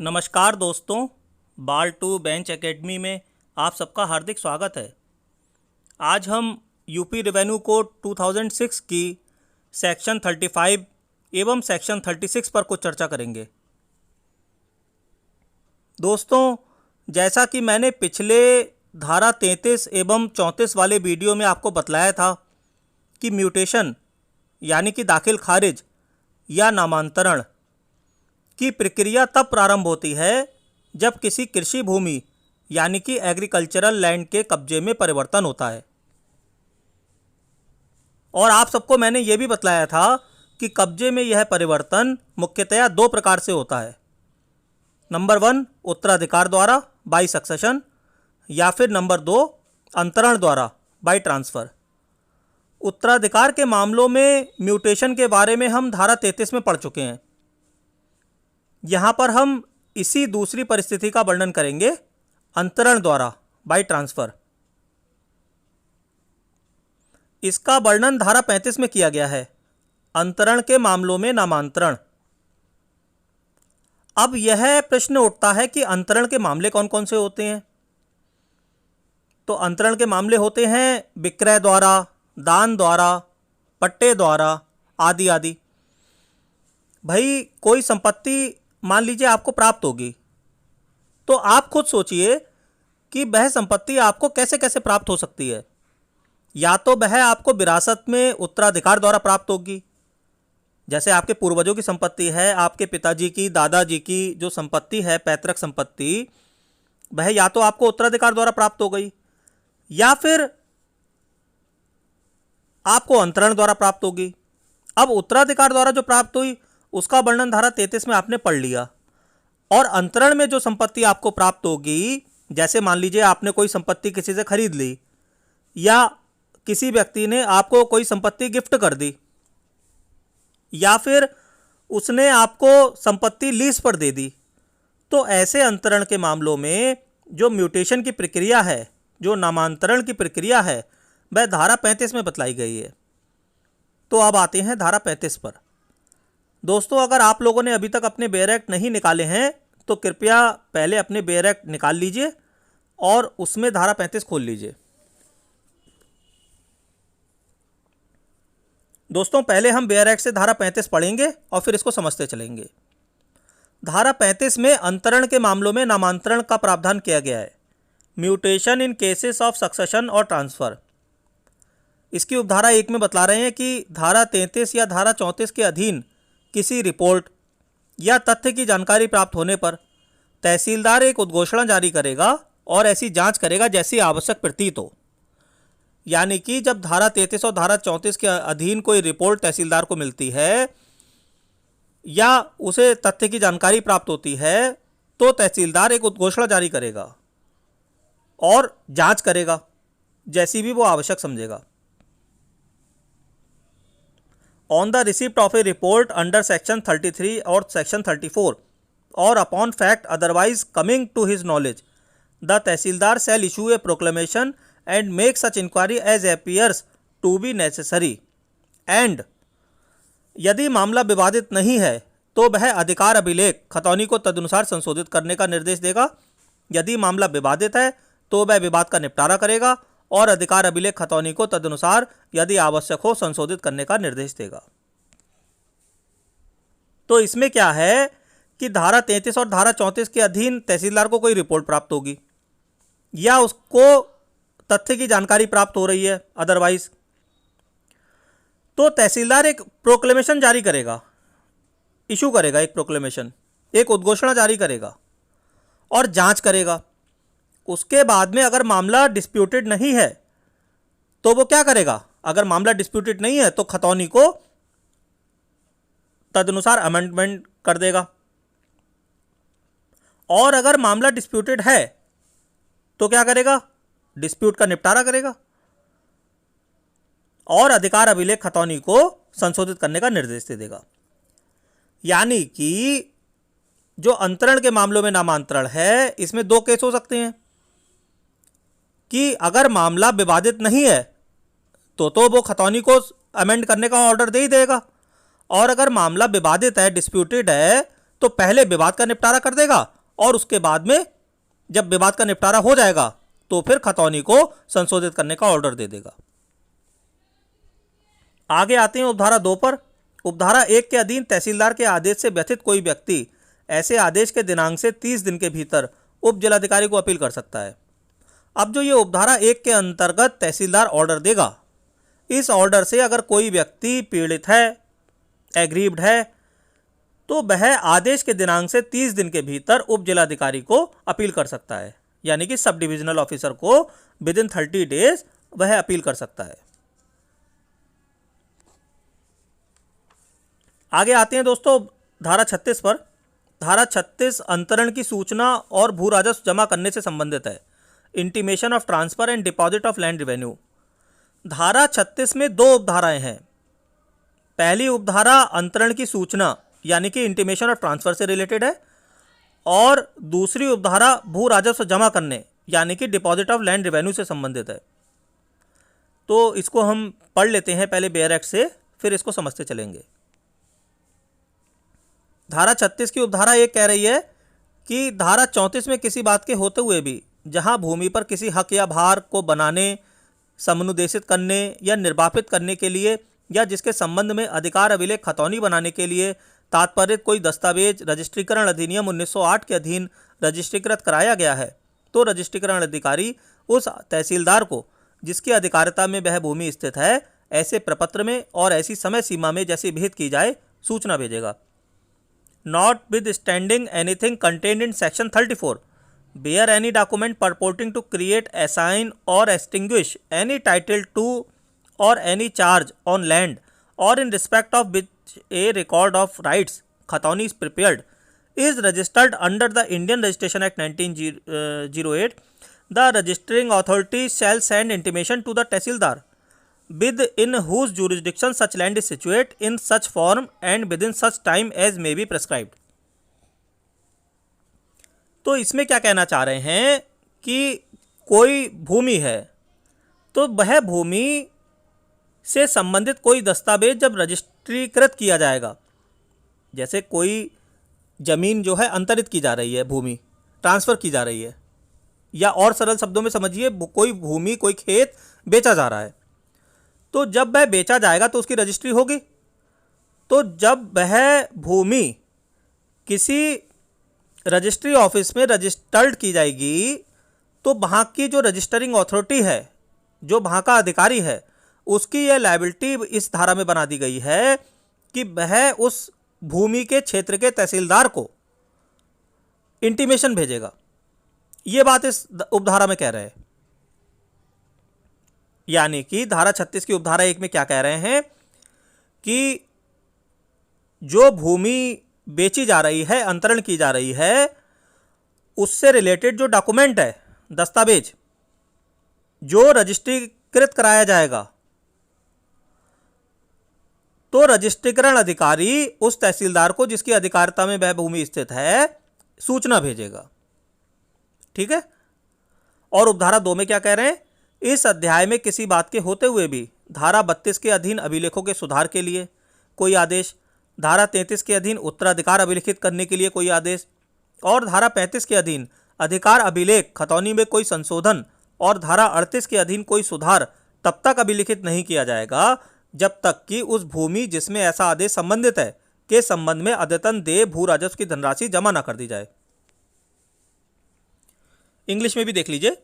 नमस्कार दोस्तों, बाल टू बेंच एकेडमी में आप सबका हार्दिक स्वागत है। आज हम यूपी रेवेन्यू कोड 2006 की सेक्शन 35 एवं सेक्शन 36 पर कुछ चर्चा करेंगे। दोस्तों, जैसा कि मैंने पिछले धारा 33 एवं 34 वाले वीडियो में आपको बतलाया था कि म्यूटेशन यानी कि दाखिल खारिज या नामांतरण की प्रक्रिया तब प्रारंभ होती है जब किसी कृषि भूमि यानी कि एग्रीकल्चरल लैंड के कब्जे में परिवर्तन होता है। और आप सबको मैंने ये भी बतलाया था कि कब्जे में यह परिवर्तन मुख्यतया दो प्रकार से होता है। नंबर 1 उत्तराधिकार द्वारा बाय सक्सेशन, या फिर नंबर 2 अंतरण द्वारा बाय ट्रांसफ़र। उत्तराधिकार के मामलों में म्यूटेशन के बारे में हम धारा 33 में पढ़ चुके हैं। यहाँ पर हम इसी दूसरी परिस्थिति का वर्णन करेंगे, अंतरण द्वारा बाय ट्रांसफ़र। इसका वर्णन धारा 35 में किया गया है, अंतरण के मामलों में नामांतरण। अब यह प्रश्न उठता है कि अंतरण के मामले कौन कौन से होते हैं। तो अंतरण के मामले होते हैं विक्रय द्वारा, दान द्वारा, पट्टे द्वारा आदि आदि। भाई, कोई संपत्ति मान लीजिए आपको प्राप्त होगी, तो आप खुद सोचिए कि वह संपत्ति आपको कैसे कैसे प्राप्त हो सकती है। या तो वह आपको विरासत में उत्तराधिकार द्वारा प्राप्त होगी, जैसे आपके पूर्वजों की संपत्ति है, आपके पिताजी की, दादाजी की जो संपत्ति है, पैतृक संपत्ति, वह या तो आपको उत्तराधिकार द्वारा प्राप्त हो गई, या फिर आपको अंतरण द्वारा प्राप्त होगी। अब उत्तराधिकार द्वारा जो प्राप्त हुई उसका वर्णन धारा 33 में आपने पढ़ लिया। और अंतरण में जो संपत्ति आपको प्राप्त होगी, जैसे मान लीजिए आपने कोई संपत्ति किसी से खरीद ली, या किसी व्यक्ति ने आपको कोई संपत्ति गिफ्ट कर दी, या फिर उसने आपको संपत्ति लीज पर दे दी, तो ऐसे अंतरण के मामलों में जो म्यूटेशन की प्रक्रिया है, जो नामांतरण की प्रक्रिया है, वह धारा 35 में बतलाई गई है। तो अब आते हैं धारा 35 पर। दोस्तों, अगर आप लोगों ने अभी तक अपने बेयर एक्ट नहीं निकाले हैं तो कृपया पहले अपने बेयर एक्ट निकाल लीजिए और उसमें धारा 35 खोल लीजिए। दोस्तों, पहले हम बेयर एक्ट से धारा 35 पढ़ेंगे और फिर इसको समझते चलेंगे। धारा 35 में अंतरण के मामलों में नामांतरण का प्रावधान किया गया है, mutation in cases of succession और ट्रांसफ़र। इसकी उपधारा 1 में बतला रहे हैं कि धारा 33 या धारा 34 के अधीन किसी रिपोर्ट या तथ्य की जानकारी प्राप्त होने पर तहसीलदार एक उद्घोषणा जारी करेगा और ऐसी जांच करेगा जैसी आवश्यक प्रतीत हो। यानी कि जब धारा 33 और धारा 34 के अधीन कोई रिपोर्ट तहसीलदार को मिलती है या उसे तथ्य की जानकारी प्राप्त होती है, तो तहसीलदार एक उद्घोषणा जारी करेगा और जांच करेगा जैसी भी वो आवश्यक समझेगा। On the receipt of a report under section 33 or section 34 or upon fact otherwise coming to his knowledge, the tehsildar shall issue a proclamation and make such inquiry as appears to be necessary. And यदि मामला विवादित नहीं है तो वह अधिकार अभिलेख खतौनी को तदनुसार संशोधित करने का निर्देश देगा। यदि मामला विवादित है तो वह विवाद का निपटारा करेगा और अधिकार अभिलेख खतौनी को तदनुसार यदि आवश्यक हो संशोधित करने का निर्देश देगा। तो इसमें क्या है कि धारा 33 और धारा 34 के अधीन तहसीलदार को कोई रिपोर्ट प्राप्त होगी या उसको तथ्य की जानकारी प्राप्त हो रही है अदरवाइज, तो तहसीलदार एक प्रोक्लेमेशन जारी करेगा, इशू करेगा, एक प्रोक्लेमेशन, एक उद्घोषणा जारी करेगा और जांच करेगा। उसके बाद में अगर मामला डिस्प्यूटेड नहीं है तो वो क्या करेगा, अगर मामला डिस्प्यूटेड नहीं है तो खतौनी को तदनुसार अमेंडमेंट कर देगा, और अगर मामला डिस्प्यूटेड है तो क्या करेगा, डिस्प्यूट का निपटारा करेगा और अधिकार अभिलेख खतौनी को संशोधित करने का निर्देश दे देगा। यानी कि जो अंतरण के मामलों में नामांतरण है, इसमें दो केस हो सकते हैं कि अगर मामला विवादित नहीं है तो वो खतौनी को अमेंड करने का ऑर्डर दे ही देगा, और अगर मामला विवादित है, डिस्प्यूटेड है, तो पहले विवाद का निपटारा कर देगा और उसके बाद में जब विवाद का निपटारा हो जाएगा तो फिर खतौनी को संशोधित करने का ऑर्डर दे देगा। आगे आते हैं उपधारा 2 पर। उपधारा 1 के अधीन तहसीलदार के आदेश से व्यथित कोई व्यक्ति ऐसे आदेश के दिनांक से 30 दिन के भीतर उप जिलाधिकारी को अपील कर सकता है। अब जो ये उपधारा 1 के अंतर्गत तहसीलदार ऑर्डर देगा, इस ऑर्डर से अगर कोई व्यक्ति पीड़ित है, एग्रीव्ड है, तो वह आदेश के दिनांक से 30 दिन के भीतर उप जिलाधिकारी को अपील कर सकता है, यानी कि सब डिविजनल ऑफिसर को विद इन 30 डेज वह अपील कर सकता है। आगे आते हैं दोस्तों धारा 36 पर। धारा 36 अंतरण की सूचना और भू राजस्व जमा करने से संबंधित है। Intimation of transfer and deposit of land revenue. धारा 36 में 2 उपधाराएं हैं। पहली उपधारा अंतरण की सूचना यानी कि इंटीमेशन ऑफ ट्रांसफर से रिलेटेड है, और दूसरी उपधारा भू राजस्व जमा करने यानी कि डिपॉजिट ऑफ लैंड रेवेन्यू से संबंधित है। तो इसको हम पढ़ लेते हैं पहले बेयर एक्ट से, फिर इसको समझते चलेंगे। धारा 36 की उपधारा 1 कह रही है कि धारा 34 में किसी बात के होते हुए भी जहां भूमि पर किसी हक या भार को बनाने, समनुदेशित करने या निर्वापित करने के लिए या जिसके संबंध में अधिकार अभिलेख खतौनी बनाने के लिए तात्पर्य कोई दस्तावेज रजिस्ट्रीकरण अधिनियम 1908 के अधीन रजिस्ट्रीकृत कराया गया है, तो रजिस्ट्रीकरण अधिकारी उस तहसीलदार को जिसकी अधिकारिता में वह भूमि स्थित है ऐसे प्रपत्र में और ऐसी समय सीमा में जैसी विहित की जाए सूचना भेजेगा। Notwithstanding anything contained in section 34, bear any document purporting to create, assign or extinguish any title to or any charge on land or in respect of which a record of rights खतौनी is prepared is registered under the Indian Registration Act 1908. The registering authority shall send intimation to the tehsildar within whose jurisdiction such land is situate in such form and within such time as may be prescribed. तो इसमें क्या कहना चाह रहे हैं कि कोई भूमि है तो वह भूमि से संबंधित कोई दस्तावेज जब रजिस्ट्रीकृत किया जाएगा, जैसे कोई जमीन जो है अंतरित की जा रही है, भूमि ट्रांसफ़र की जा रही है, या और सरल शब्दों में समझिए कोई भूमि, कोई खेत बेचा जा रहा है, तो जब वह बेचा जाएगा तो उसकी रजिस्ट्री होगी। तो जब वह भूमि किसी रजिस्ट्री ऑफिस में रजिस्टर्ड की जाएगी तो वहाँ की जो रजिस्टरिंग अथॉरिटी है, जो वहाँ का अधिकारी है, उसकी यह लायबिलिटी इस धारा में बना दी गई है कि वह उस भूमि के क्षेत्र के तहसीलदार को इंटीमेशन भेजेगा। ये बात इस उपधारा में कह रहे हैं। यानी कि धारा 36 की उपधारा 1 में क्या कह रहे हैं कि जो भूमि बेची जा रही है, अंतरण की जा रही है, उससे रिलेटेड जो डॉक्यूमेंट है, दस्तावेज जो रजिस्ट्रीकृत कराया जाएगा, तो रजिस्ट्रीकरण अधिकारी उस तहसीलदार को जिसकी अधिकारिता में वह भूमि स्थित है सूचना भेजेगा। ठीक है। और उपधारा 2 में क्या कह रहे हैं, इस अध्याय में किसी बात के होते हुए भी धारा 32 के अधीन अभिलेखों के सुधार के लिए कोई आदेश, धारा 33 के अधीन उत्तराधिकार अभिलिखित करने के लिए कोई आदेश और धारा 35 के अधीन अधिकार अभिलेख खतौनी में कोई संशोधन और धारा 38 के अधीन कोई सुधार तब तक अभिलिखित नहीं किया जाएगा जब तक कि उस भूमि जिसमें ऐसा आदेश संबंधित है के संबंध में अद्यतन देय भू राजस्व की धनराशि जमा न कर दी जाए। इंग्लिश में भी देख लीजिए।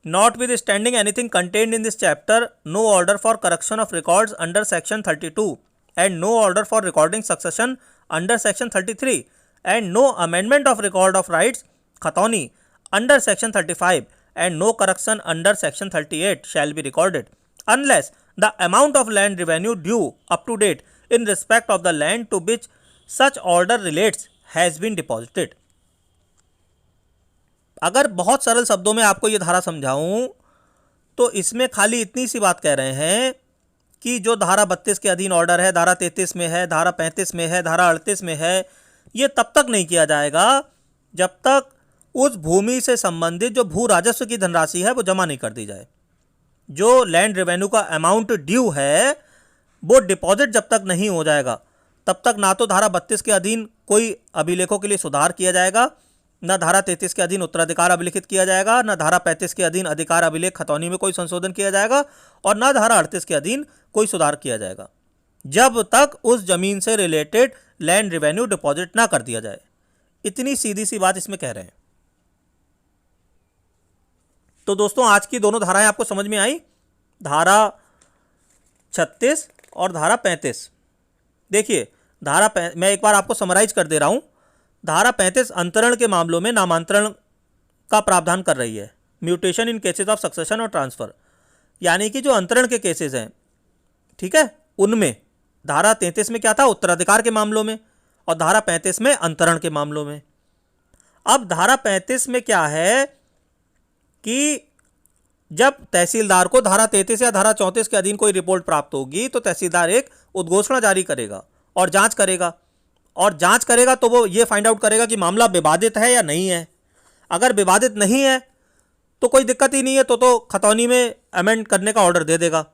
Notwithstanding anything contained in this chapter, no order for correction of records under section 32 and no order for recording succession under section 33 and no amendment of record of rights खतौनी under section 35 and no correction under section 38 shall be recorded unless the amount of land revenue due up to date in respect of the land to which such order relates has been deposited. अगर बहुत सरल शब्दों में आपको ये धारा समझाऊं तो इसमें खाली इतनी सी बात कह रहे हैं कि जो धारा 32 के अधीन ऑर्डर है, धारा 33 में है, धारा 35 में है, धारा 38 में है, ये तब तक नहीं किया जाएगा जब तक उस भूमि से संबंधित जो भू राजस्व की धनराशि है वो जमा नहीं कर दी जाए। जो लैंड रेवेन्यू का अमाउंट ड्यू है वो डिपॉजिट जब तक नहीं हो जाएगा तब तक ना तो धारा 32 के अधीन कोई अभिलेखों के लिए सुधार किया जाएगा, न धारा 33 के अधीन उत्तराधिकार अभिलिखित किया जाएगा, न धारा 35 के अधीन अधिकार अभिलेख खतौनी में कोई संशोधन किया जाएगा और न धारा 38 के अधीन कोई सुधार किया जाएगा, जब तक उस जमीन से रिलेटेड लैंड रेवेन्यू डिपॉजिट ना कर दिया जाए। इतनी सीधी सी बात इसमें कह रहे हैं। तो दोस्तों आज की दोनों धाराएं आपको समझ में आई, धारा 36 और धारा 35। देखिए मैं एक बार आपको समराइज कर दे रहा हूं। धारा 35 अंतरण के मामलों में नामांतरण का प्रावधान कर रही है, mutation in cases of succession और ट्रांसफर, यानी कि जो अंतरण के केसेस हैं, ठीक है, उनमें धारा 33 में क्या था, उत्तराधिकार के मामलों में, और धारा 35 में अंतरण के मामलों में। अब धारा 35 में क्या है कि जब तहसीलदार को धारा 33 या धारा 34 के अधीन कोई रिपोर्ट प्राप्त होगी तो तहसीलदार एक उद्घोषणा जारी करेगा और जांच करेगा, और जांच करेगा तो वो ये फाइंड आउट करेगा कि मामला विवादित है या नहीं है। अगर विवादित नहीं है तो कोई दिक्कत ही नहीं है, तो खतौनी में अमेंड करने का ऑर्डर दे देगा,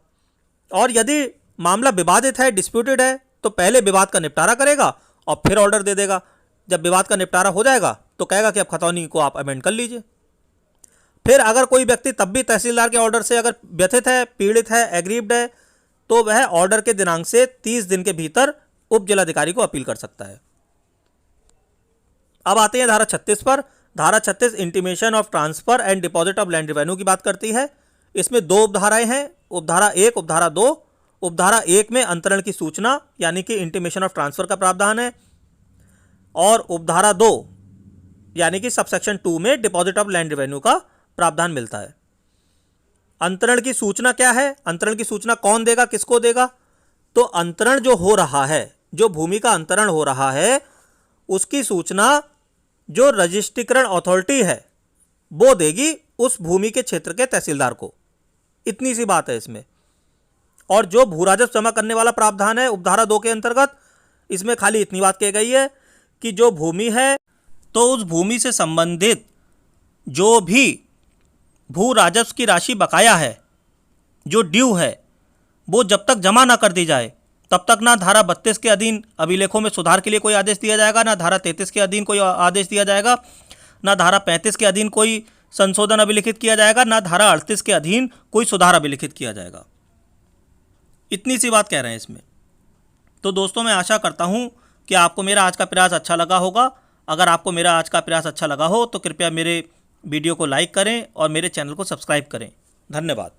और यदि मामला विवादित है, डिस्प्यूटेड है, तो पहले विवाद का निपटारा करेगा और फिर ऑर्डर दे देगा। जब विवाद का निपटारा हो जाएगा तो कहेगा कि अब खतौनी को आप अमेंड कर लीजिए। फिर अगर कोई व्यक्ति तब भी तहसीलदार के ऑर्डर से अगर व्यथित है, पीड़ित है, एग्रीव्ड है, तो वह ऑर्डर के दिनांक से 30 दिन के भीतर उप जिलाधिकारी को अपील कर सकता है। अब आते हैं धारा 36 पर। धारा 36 intimation of transfer and deposit of land revenue की बात करती है। इसमें दो उपधाराएं हैं, उपधारा 1, उपधारा 2। उपधारा 1 में अंतरण की सूचना यानी कि इंटीमेशन ऑफ ट्रांसफर का प्रावधान है, और उपधारा 2 यानी कि सबसेक्शन 2 में डिपॉजिट ऑफ लैंड रेवेन्यू का प्रावधान मिलता है। अंतरण की सूचना क्या है, अंतरण की सूचना कौन देगा, किसको देगा? तो अंतरण जो हो रहा है, जो भूमि का अंतरण हो रहा है, उसकी सूचना जो रजिस्ट्रीकरण अथॉरिटी है वो देगी उस भूमि के क्षेत्र के तहसीलदार को। इतनी सी बात है इसमें। और जो भू राजस्व जमा करने वाला प्रावधान है उपधारा 2 के अंतर्गत, इसमें खाली इतनी बात कही गई है कि जो भूमि है तो उस भूमि से संबंधित जो भी भू राजस्व की राशि बकाया है, जो ड्यू है, वो जब तक जमा ना कर दी जाए तब तक ना धारा 32 के अधीन अभिलेखों में सुधार के लिए कोई आदेश दिया जाएगा, ना धारा 33 के अधीन कोई आदेश दिया जाएगा, ना धारा 35 के अधीन कोई संशोधन अभिलिखित किया जाएगा, ना धारा 38 के अधीन कोई सुधार अभिलिखित किया जाएगा। इतनी सी बात कह रहे हैं इसमें। तो दोस्तों मैं आशा करता हूँ कि आपको मेरा आज का प्रयास अच्छा लगा होगा। अगर आपको मेरा आज का प्रयास अच्छा लगा हो तो कृपया मेरे वीडियो को लाइक करें और मेरे चैनल को सब्सक्राइब करें। धन्यवाद।